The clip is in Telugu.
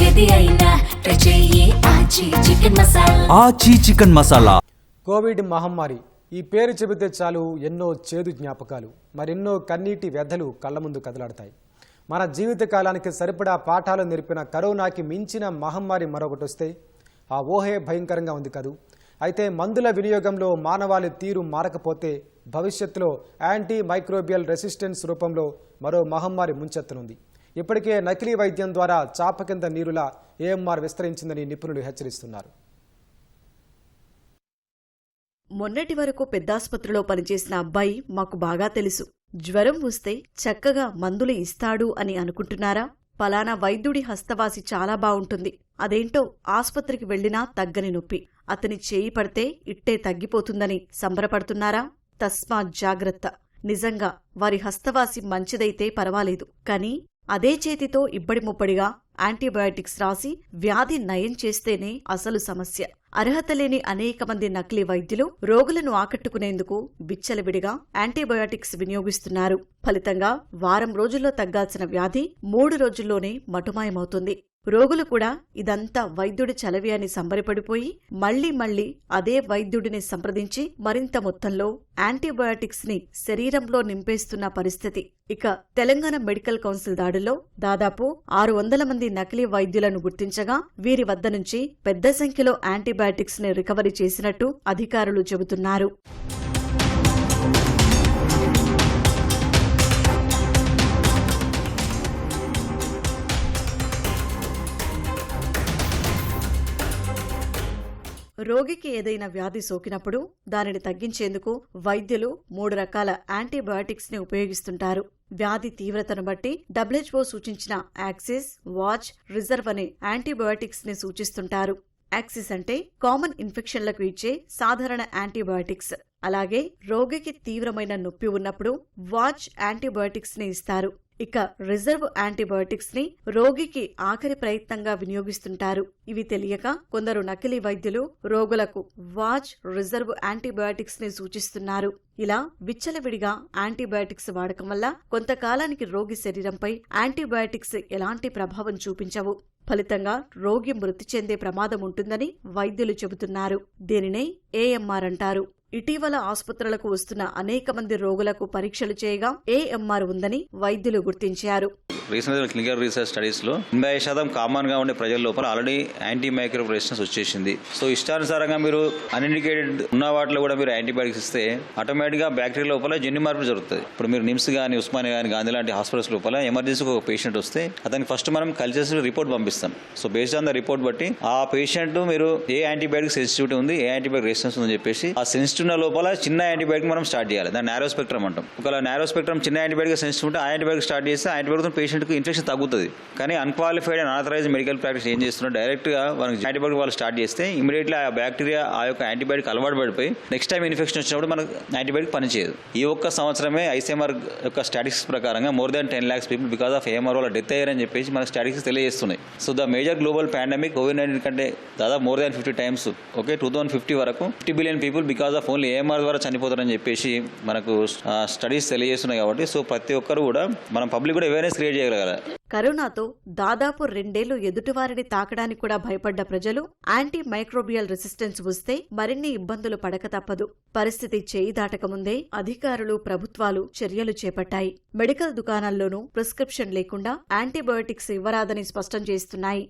ఏది అయినా ట్రై చెయ్యి ఆచి చికెన్ మసాలా. ఆచి చికెన్ మసాలా. కోవిడ్ మహమ్మారి ఈ పేరు చెబితే చాలు ఎన్నో చేదు జ్ఞాపకాలు, మరెన్నో కన్నీటి వ్యధలు కళ్ళ ముందు కదలాడతాయి. మన జీవిత కాలానికి సరిపడా పాఠాలు నేర్పిన కరోనాకి మించిన మహమ్మారి మరొకటి వస్తే ఆ ఊహే భయంకరంగా ఉంది కదూ. అయితే మందుల వినియోగంలో మానవాళి తీరు మారకపోతే భవిష్యత్తులో యాంటీ మైక్రోబియల్ రెసిస్టెన్స్ రూపంలో మరో మహమ్మారి ముంచెత్తనుంది. ఇప్పటికే నకిలీ వైద్యం ద్వారా చాప కింద నీరులా ఏఎంఆర్ విస్తరించిందని నిపుణులు హెచ్చరిస్తున్నారు. మొన్నటి వరకు పెద్దాసుపత్రిలో పనిచేసిన అబ్బాయి మాకు బాగా తెలుసు. జ్వరం వస్తే చక్కగా మందులు ఇస్తాడు అని అనుకుంటున్నారా? పలానా వైద్యుడి హస్తవాసి చాలా బావుంటుంది, అదేంటో ఆస్పత్రికి వెళ్లినా తగ్గని నొప్పి, అతని చేయి పడితే ఇట్టే తగ్గిపోతుందని సంబరపడుతున్నారా? తస్మాత్ జాగ్రత్త. నిజంగా వారి హస్తవాసి మంచిదైతే పర్వాలేదు, కానీ అదే చేతితో ఇబ్బడి ముబ్బడిగా యాంటీబయాటిక్స్ రాసి వ్యాధి నయం చేస్తేనే అసలు సమస్య. అర్హత లేని అనేక మంది నకిలీ వైద్యులు రోగులను ఆకట్టుకునేందుకు విచ్చలవిడిగా యాంటీబయాటిక్స్ వినియోగిస్తున్నారు. ఫలితంగా వారం రోజుల్లో తగ్గాల్సిన వ్యాధి 3 రోజుల్లోనే మటుమాయమవుతుంది. రోగులు కూడా ఇదంతా వైద్యుడి చలవి అని సంబరపడిపోయి మళ్లీ అదే వైద్యుడిని సంప్రదించి మరింత మొత్తంలో యాంటీబయాటిక్స్ ని శరీరంలో నింపేస్తున్న పరిస్థితి. ఇక తెలంగాణ మెడికల్ కౌన్సిల్ దాడుల్లో దాదాపు 600 మంది నకిలీ వైద్యులను గుర్తించగా వీరి వద్ద నుంచి పెద్ద సంఖ్యలో యాంటీబయాటిక్స్ ని రికవరీ చేసినట్టు అధికారులు చెబుతున్నారు. రోగికి ఏదైనా వ్యాధి సోకినప్పుడు దానిని తగ్గించేందుకు వైద్యులు 3 రకాల యాంటీబయాటిక్స్ ని ఉపయోగిస్తుంటారు. వ్యాధి తీవ్రతను బట్టి WHO సూచించిన యాక్సిస్, వాచ్, రిజర్వ్ అనే యాంటీబయాటిక్స్ ని సూచిస్తుంటారు. యాక్సిస్ అంటే కామన్ ఇన్ఫెక్షన్లకు ఇచ్చే సాధారణ యాంటీబయాటిక్స్. అలాగే రోగికి తీవ్రమైన నొప్పి ఉన్నప్పుడు వాచ్ యాంటీబయాటిక్స్ ని ఇస్తారు. ఇక రిజర్వ్ యాంటీబయాటిక్స్ ని రోగికి ఆఖరి ప్రయత్నంగా వినియోగిస్తుంటారు. ఇవి తెలియక కొందరు నకిలీ వైద్యులు రోగులకు వాచ్, రిజర్వ్ యాంటీబయాటిక్స్ ని సూచిస్తున్నారు. ఇలా విచ్చలవిడిగా యాంటీబయాటిక్స్ వాడకం వల్ల కొంతకాలానికి రోగి శరీరంపై యాంటీబయాటిక్స్ ఎలాంటి ప్రభావం చూపించవు. ఫలితంగా రోగి మృతి చెందే ప్రమాదం ఉంటుందని వైద్యులు చెబుతున్నారు. దీనినే ఏఎంఆర్ అంటారు. ఇటీవల ఆసుపత్రులకు వస్తున్న అనేక మంది రోగులకు పరీక్షలు చేయగా ఏఎంఆర్ ఉందని వైద్యులు గుర్తించారు. రీసెంట్ క్లినికల్ రీసెర్చ్ స్టడీస్ లో 80% కామన్ గా ఉండే ప్రజల లోపల ఆల్రెడీ యాంటీ మైక్రోబియల్ రెసిస్టెన్స్ వచ్చేసింది. సో ఇష్టానుసారంగా మీరు అన్ఇండికేటెడ్ ఉన్న వాటిలో కూడా మీరు యాంటీబయాటిక్స్ ఇస్తే ఆటోమేటిక్ గా బ్యాక్టీరియా లోపల జన్యు మార్పు జరుగుతుంది. ఇప్పుడు మీరు నిమ్స్ గానీ, ఉస్మానియా గానీ, గాంధీ లాంటి హాస్పిటల్స్ లోపల ఎమర్జెన్సీకి ఒక పేషెంట్ వస్తే అతనికి ఫస్ట్ మనం కల్చర్స్ రిపోర్ట్ పంపిస్తాం. So based on the report బట్టి ఆ పేషెంట్ మీరు ఏ యాంటీబయాటిక్ సెన్సిటివిటీ ఉంది, ఏ యాంటీబయాటిక్ రెసిస్టెన్స్ ఉందని చెప్పేసి ఆ సెన్సిటివ్ లోపల చిన్న యాంటీబయాటిక్ మనం స్టార్ట్ చేయాలి. దాన్ని నారో స్పెక్ట్రమ్ అంటాం. ఒకవేళ నారో స్పెక్ట్రమ్ చిన్న యాంటీబయాటిక్ సెన్సిటివ్ ఉంటే ఆ యాంటీబయాటిక్ స్టార్ట్ చేస్తే ఆ యాంటీబయాటిక్ పేషెంట్ కి ఇన్ఫెక్షన్ తగ్గుతుంది. కానీ unqualified and unauthorised medical practice ఏం చేస్తున్నారు, డైరెక్ట్ గా మనకి యాంటీబయాటిక్ వాళ్ళు స్టార్ట్ చేస్తే ఇమీడియట్లీ ఆ బ్యాక్టీరియా ఆ యొక్క యాంటీబయాటిక్ అలవాటు పడిపోయి నెక్స్ట్ టైం ఇన్ఫెక్షన్ వచ్చినప్పుడు మనకు యాంటీబయాటిక్ పనిచేయదు. ఈ ఒక్క సంవత్సరమే ఐసీఎంఆర్ యొక్క స్టాటిస్టిక్స్ ప్రకారంగా more than 10 lakhs people because of AMR వల్ల డెత్ అయ్యారని చెప్పేసి మనకు స్టాటిస్టిక్స్ తెలియజేస్తున్నాయి. So the major global pandemic COVID-19 కంటే దాదాపు మోర్ దాన్ 50 times 2050 వరకు 50 billion people because of only AMR ద్వారా చనిపోతారని చెప్పేసి మనకు స్టడీస్ తెలియజేస్తున్నాయి. కాబట్టి సో ప్రతి ఒక్కరు కూడా మనం పబ్లిక్ కూడా అవేర్నెస్ క్రియేట్ చేయగలగాలి. కరోనాతో దాదాపు 2 ఏళ్లు ఎదుటివారిని తాకడానికి కూడా భయపడ్డ ప్రజలు యాంటీ మైక్రోబియల్ రెసిస్టెన్స్ వస్తే మరిన్ని ఇబ్బందులు పడక తప్పదు. పరిస్థితి చేయి దాటకముందే అధికారులు, ప్రభుత్వాలు చర్యలు చేపట్టాయి. మెడికల్ దుకాణాల్లోనూ ప్రిస్క్రిప్షన్ లేకుండా యాంటీబయాటిక్స్ ఇవ్వరాదని స్పష్టం చేస్తున్నాయి.